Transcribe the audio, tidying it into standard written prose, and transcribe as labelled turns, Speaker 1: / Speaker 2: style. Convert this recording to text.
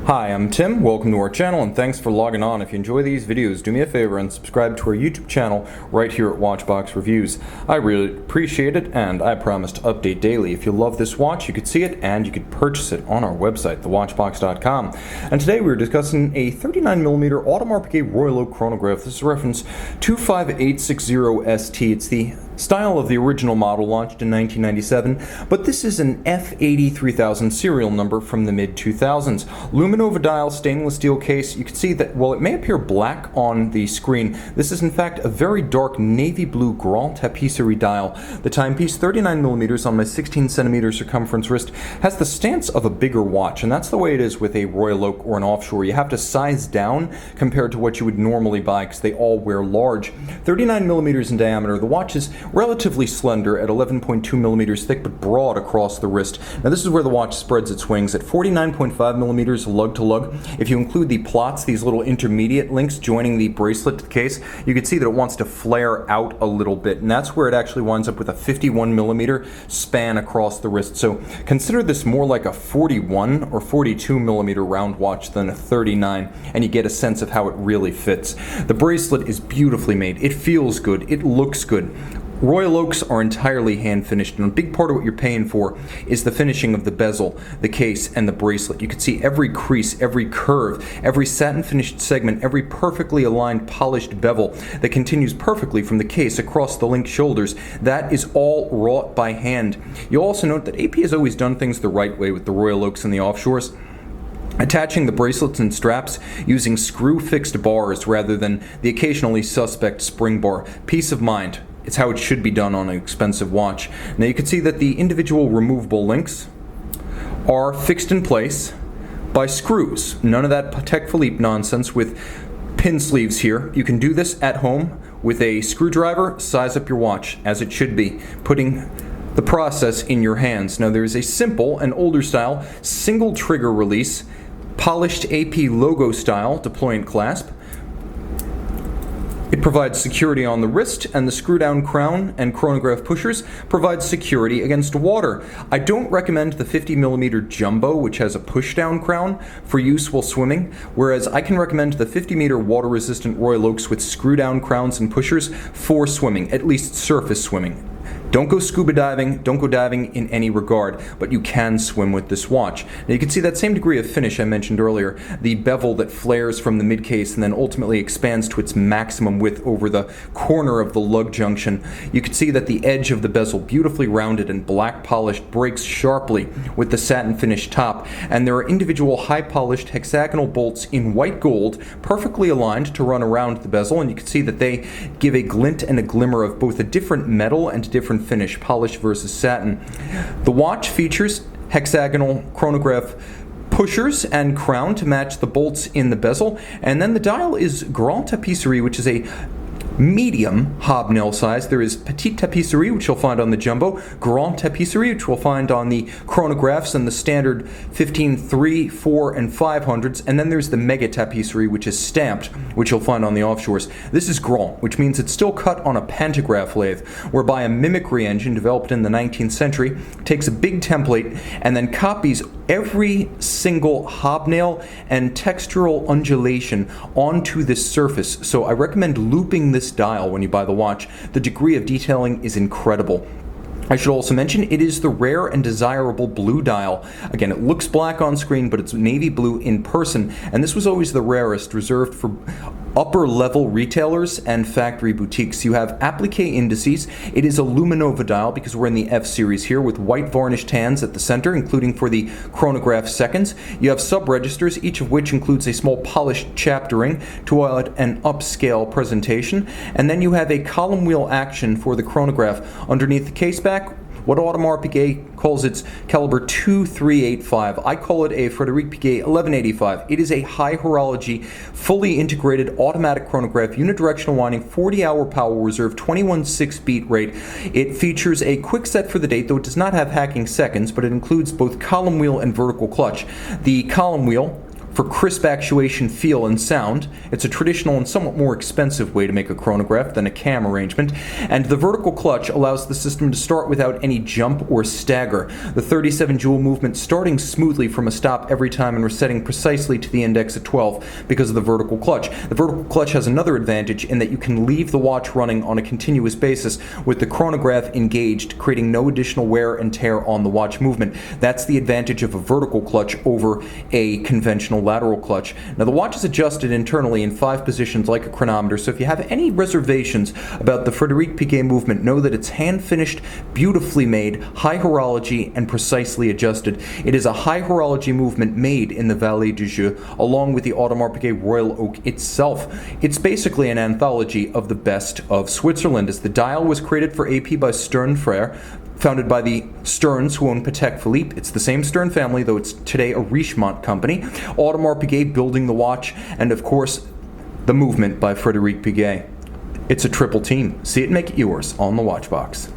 Speaker 1: Hi, I'm Tim. Welcome to our channel and thanks for logging on. If you enjoy these videos, do me a favor and subscribe to our YouTube channel right here at Watchbox Reviews. I really appreciate it and I promise to update daily. If you love this watch, you could see it and you could purchase it on our website, thewatchbox.com. And today we're discussing a 39mm Audemars Piguet Royal Oak chronograph. This is reference 25860ST. It's the style of the original model launched in 1997, but this is an F83000 serial number from the mid-2000s. Luminova dial, stainless steel case. You can see that while it may appear black on the screen, this is in fact a very dark navy blue Grand Tapisserie dial. The timepiece, 39mm on my 16cm circumference wrist, has the stance of a bigger watch, and that's the way it is with a Royal Oak or an offshore. You have to size down compared to what you would normally buy because they all wear large. 39mm in diameter, the watch is relatively slender at 11.2mm thick but broad across the wrist. Now this is where the watch spreads its wings at 49.5mm lug-to-lug. If you include the plots, these little intermediate links joining the bracelet to the case, you can see that it wants to flare out a little bit, and that's where it actually winds up with a 51mm span across the wrist. So consider this more like a 41 or 42mm round watch than a 39, and you get a sense of how it really fits. The bracelet is beautifully made. It feels good. It looks good. Royal Oaks are entirely hand finished, and a big part of what you're paying for is the finishing of the bezel, the case, and the bracelet. You can see every crease, every curve, every satin finished segment, every perfectly aligned polished bevel that continues perfectly from the case across the linked shoulders. That is all wrought by hand. You'll also note that AP has always done things the right way with the Royal Oaks and the offshores, attaching the bracelets and straps using screw-fixed bars rather than the occasionally suspect spring bar. Peace of mind. It's how it should be done on an expensive watch. Now you can see that the individual removable links are fixed in place by screws. None of that Patek Philippe nonsense with pin sleeves here. You can do this at home with a screwdriver. Size up your watch as it should be, putting the process in your hands. Now there is a simple and older style single trigger release, polished AP logo style deployant clasp. It provides security on the wrist, and the screw-down crown and chronograph pushers provide security against water. I don't recommend the 50mm jumbo, which has a push-down crown, for use while swimming, whereas I can recommend the 50mm water-resistant Royal Oaks with screw-down crowns and pushers for swimming, at least surface swimming. Don't go scuba diving, don't go diving in any regard, but you can swim with this watch. Now you can see that same degree of finish I mentioned earlier, the bevel that flares from the mid-case and then ultimately expands to its maximum width over the corner of the lug junction. You can see that the edge of the bezel, beautifully rounded and black polished, breaks sharply with the satin finished top, and there are individual high polished hexagonal bolts in white gold, perfectly aligned to run around the bezel, and you can see that they give a glint and a glimmer of both a different metal and different finish, polish versus satin. The watch features hexagonal chronograph pushers and crown to match the bolts in the bezel, and then the dial is Grand Tapisserie, which is a medium hobnail size. There is Petite Tapisserie, which you'll find on the jumbo, Grand Tapisserie, which we'll find on the chronographs and the standard 15, 3, 4, and 500s, and then there's the Mega Tapisserie, which is stamped, which you'll find on the offshores. This is Grand, which means it's still cut on a pantograph lathe, whereby a mimicry engine developed in the 19th century takes a big template and then copies every single hobnail and textural undulation onto this surface. So I recommend looping this dial when you buy the watch. The degree of detailing is incredible. I should also mention it is the rare and desirable blue dial. Again, it looks black on screen, but it's navy blue in person, and this was always the rarest, reserved for upper level retailers and factory boutiques. You have applique indices. It is a Luminova dial because we're in the F series here with white varnished hands at the center, including for the chronograph seconds. You have sub-registers, each of which includes a small polished chaptering to an upscale presentation. And then you have a column wheel action for the chronograph. Underneath the caseback, what Audemars Piguet calls its caliber 2385. I call it a Frédéric Piguet 1185. It is a high horology, fully integrated automatic chronograph, unidirectional winding, 40-hour power reserve, 21/6 beat rate. It features a quick set for the date, though it does not have hacking seconds, but it includes both column wheel and vertical clutch. The column wheel for crisp actuation feel and sound. It's a traditional and somewhat more expensive way to make a chronograph than a cam arrangement. And the vertical clutch allows the system to start without any jump or stagger. The 37 jewel movement starting smoothly from a stop every time and resetting precisely to the index at 12 because of the vertical clutch. The vertical clutch has another advantage in that you can leave the watch running on a continuous basis with the chronograph engaged, creating no additional wear and tear on the watch movement. That's the advantage of a vertical clutch over a conventional lateral clutch. Now the watch is adjusted internally in 5 positions like a chronometer, so if you have any reservations about the Frédéric Piguet movement, know that it's hand-finished, beautifully made, high horology, and precisely adjusted. It is a high horology movement made in the Vallée du Jeu, along with the Audemars Piguet Royal Oak itself. It's basically an anthology of the best of Switzerland, as the dial was created for AP by Stern Frère, founded by the Sterns who own Patek Philippe. It's the same Stern family, though it's today a Richemont company. Audemars Piguet building the watch, and of course, the movement by Frédéric Piguet. It's a triple team. See it and make it yours on the Watchbox.